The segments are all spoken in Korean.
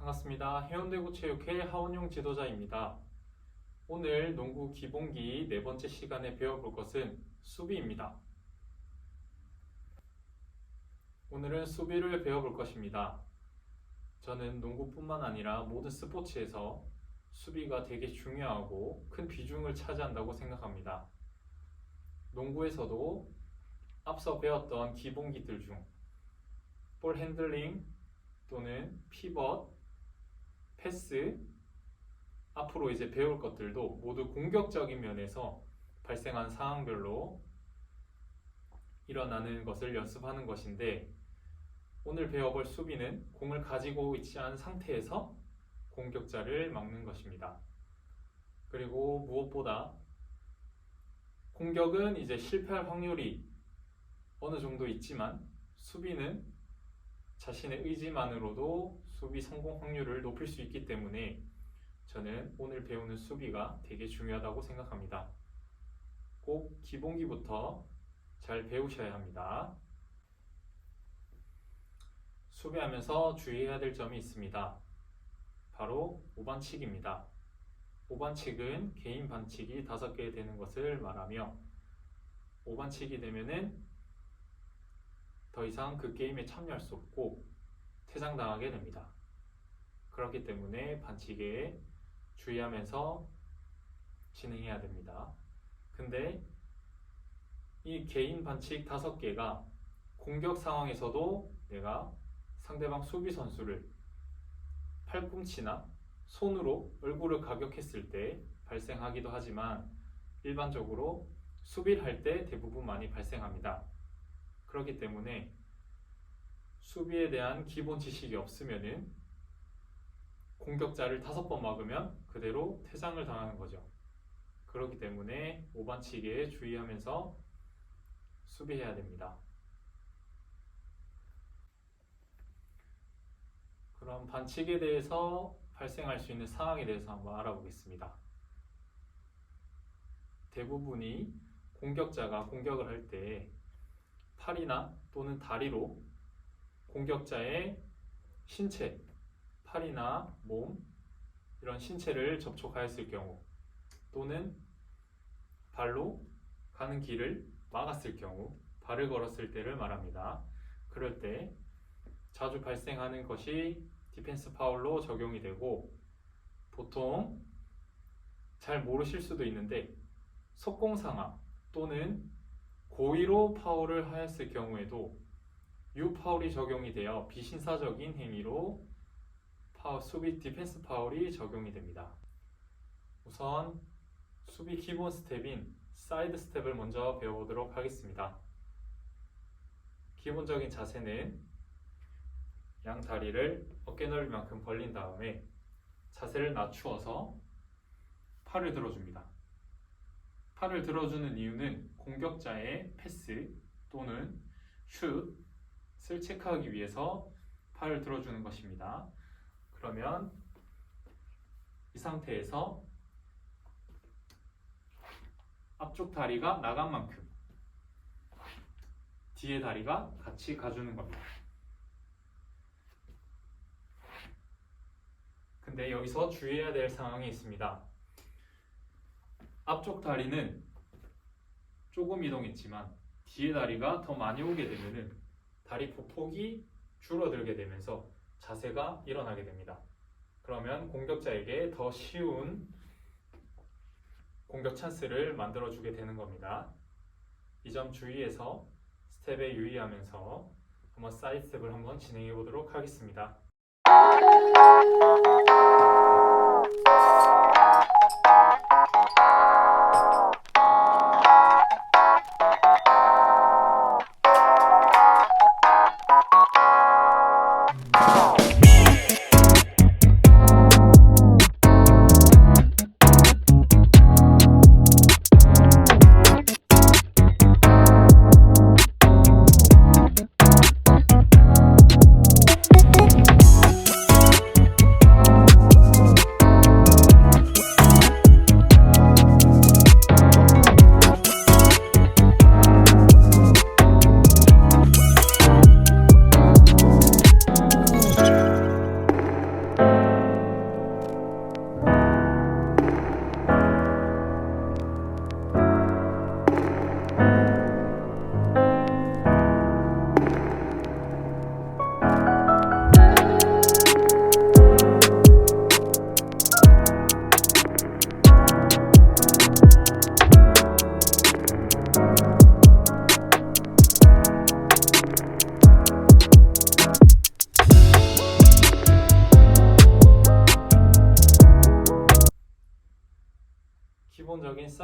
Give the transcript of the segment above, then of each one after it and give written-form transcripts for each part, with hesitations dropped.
반갑습니다. 해운대구체육회 하원용 지도자입니다. 오늘 농구 기본기 네 번째 시간에 배워볼 것은 수비입니다. 오늘은 수비를 배워볼 것입니다. 저는 농구뿐만 아니라 모든 스포츠에서 수비가 되게 중요하고 큰 비중을 차지한다고 생각합니다. 농구에서도 앞서 배웠던 기본기들 중 볼 핸들링 또는 피벗, 패스, 앞으로 이제 배울 것들도 모두 공격적인 면에서 발생한 상황별로 일어나는 것을 연습하는 것인데, 오늘 배워볼 수비는 공을 가지고 있지 않은 상태에서 공격자를 막는 것입니다. 그리고 무엇보다 공격은 이제 실패할 확률이 어느 정도 있지만 수비는 자신의 의지만으로도 수비 성공 확률을 높일 수 있기 때문에 저는 오늘 배우는 수비가 되게 중요하다고 생각합니다. 꼭 기본기부터 잘 배우셔야 합니다. 수비하면서 주의해야 될 점이 있습니다. 바로 오반칙입니다. 오반칙은 개인 반칙이 5개 되는 것을 말하며, 오반칙이 되면은 더 이상 그 게임에 참여할 수 없고 퇴장당하게 됩니다. 그렇기 때문에 반칙에 주의하면서 진행해야 됩니다. 근데 이 개인 반칙 5개가 공격 상황에서도 내가 상대방 수비 선수를 팔꿈치나 손으로 얼굴을 가격했을 때 발생하기도 하지만, 일반적으로 수비를 할 때 대부분 많이 발생합니다. 그렇기 때문에 수비에 대한 기본 지식이 없으면은 공격자를 5번 막으면 그대로 퇴장을 당하는 거죠. 그렇기 때문에 오반칙에 주의하면서 수비해야 됩니다. 그럼 반칙에 대해서 발생할 수 있는 상황에 대해서 한번 알아보겠습니다. 대부분이 공격자가 공격을 할 때 팔이나 또는 다리로 공격자의 신체, 팔이나 몸, 이런 신체를 접촉하였을 경우, 또는 발로 가는 길을 막았을 경우, 발을 걸었을 때를 말합니다. 그럴 때 자주 발생하는 것이 디펜스 파울로 적용이 되고, 보통 잘 모르실 수도 있는데 속공 상황 또는 고의로 파울을 하였을 경우에도 유파울이 적용이 되어 비신사적인 행위로 수비 디펜스 파울이 적용이 됩니다. 우선 수비 기본 스텝인 사이드 스텝을 먼저 배워보도록 하겠습니다. 기본적인 자세는 양 다리를 어깨 넓이만큼 벌린 다음에 자세를 낮추어서 팔을 들어줍니다. 팔을 들어주는 이유는 공격자의 패스 또는 슛을 체크하기 위해서 팔을 들어주는 것입니다. 그러면 이 상태에서 앞쪽 다리가 나간 만큼 뒤에 다리가 같이 가주는 겁니다. 근데 여기서 주의해야 될 상황이 있습니다. 앞쪽 다리는 조금 이동했지만 뒤에 다리가 더 많이 오게 되면은 다리 보폭이 줄어들게 되면서 자세가 일어나게 됩니다. 그러면 공격자에게 더 쉬운 공격 찬스를 만들어주게 되는 겁니다. 이 점 주의해서 스텝에 유의하면서 한번 사이드 스텝을 한번 진행해 보도록 하겠습니다.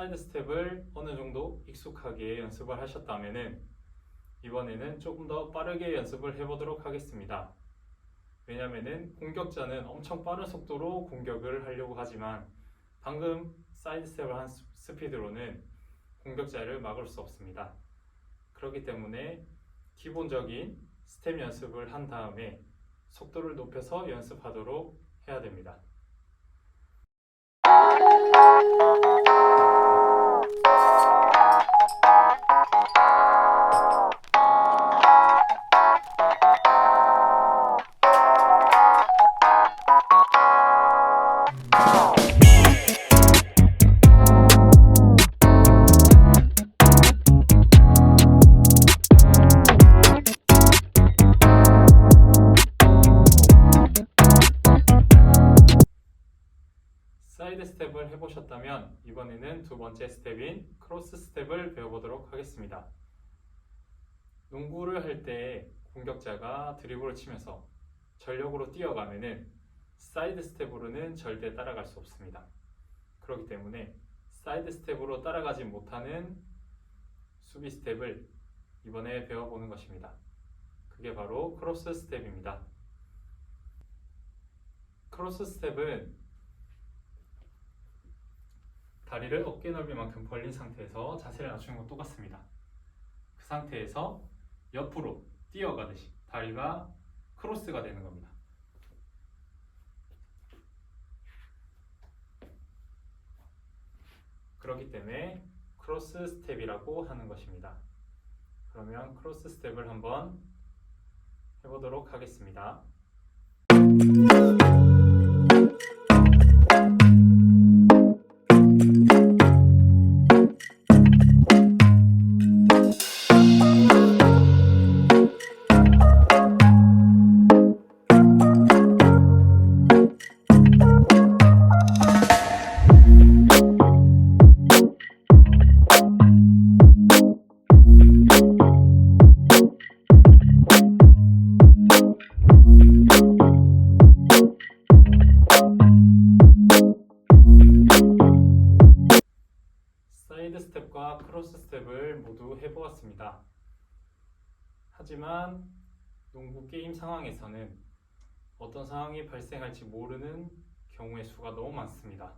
사이드 스텝을 어느 정도 익숙하게 연습을 하셨다면은 이번에는 조금 더 빠르게 연습을 해보도록 하겠습니다. 왜냐면은 공격자는 엄청 빠른 속도로 공격을 하려고 하지만 방금 사이드 스텝을 한 스피드로는 공격자를 막을 수 없습니다. 그렇기 때문에 기본적인 스텝 연습을 한 다음에 속도를 높여서 연습하도록 해야 됩니다. 사이드 스텝을 해보셨다면 이번에는 두 번째 스텝인 크로스 스텝을 배워보도록 하겠습니다. 농구를 할 때 공격자가 드리블을 치면서 전력으로 뛰어가면은 사이드 스텝으로는 절대 따라갈 수 없습니다. 그렇기 때문에 사이드 스텝으로 따라가지 못하는 수비 스텝을 이번에 배워보는 것입니다. 그게 바로 크로스 스텝입니다. 크로스 스텝은 다리를 어깨 넓이만큼 벌린 상태에서 자세를 낮추는 것 똑같습니다. 그 상태에서 옆으로 뛰어가듯이 다리가 크로스가 되는 겁니다. 그렇기 때문에 크로스 스텝이라고 하는 것입니다. 그러면 크로스 스텝을 한번 해보도록 하겠습니다. 사이드 스텝과 크로스 스텝을 모두 해보았습니다. 하지만 농구 게임 상황에서는 어떤 상황이 발생할지 모르는 경우의 수가 너무 많습니다.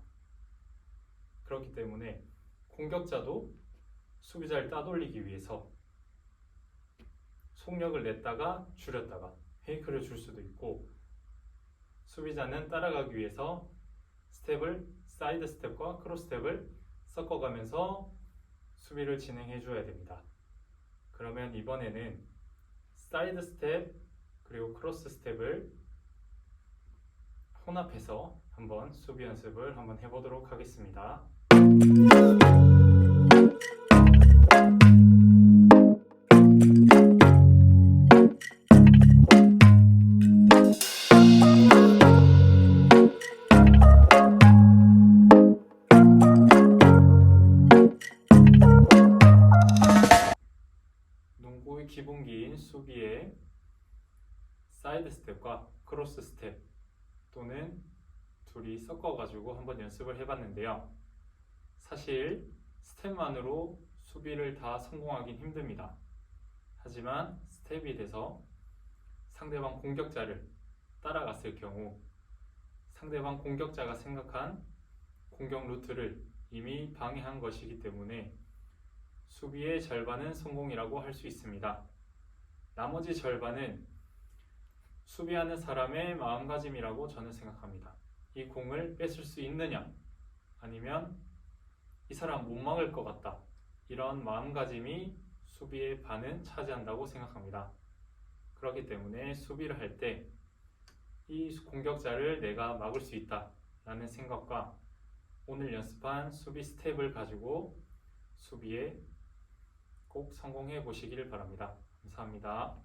그렇기 때문에 공격자도 수비자를 따돌리기 위해서 속력을 냈다가 줄였다가 페이크를 줄 수도 있고, 수비자는 따라가기 위해서 사이드 스텝과 크로스 스텝을 섞어가면서 수비를 진행해 줘야 됩니다. 그러면 이번에는 사이드 스텝 그리고 크로스 스텝을 혼합해서 한번 수비 연습을 한번 해보도록 하겠습니다. 농구의 기본기인 수비의 사이드 스텝과 크로스 스텝 또는 둘이 섞어가지고 한번 연습을 해봤는데요. 사실 스텝만으로 수비를 다 성공하긴 힘듭니다. 하지만 스텝이 돼서 상대방 공격자를 따라갔을 경우 상대방 공격자가 생각한 공격 루트를 이미 방해한 것이기 때문에 수비의 절반은 성공이라고 할 수 있습니다. 나머지 절반은 수비하는 사람의 마음가짐이라고 저는 생각합니다. 이 공을 뺏을 수 있느냐, 아니면 이 사람 못 막을 것 같다, 이런 마음가짐이 수비의 반은 차지한다고 생각합니다. 그렇기 때문에 수비를 할 때 이 공격자를 내가 막을 수 있다 라는 생각과 오늘 연습한 수비 스텝을 가지고 수비에 꼭 성공해 보시길 바랍니다. 감사합니다.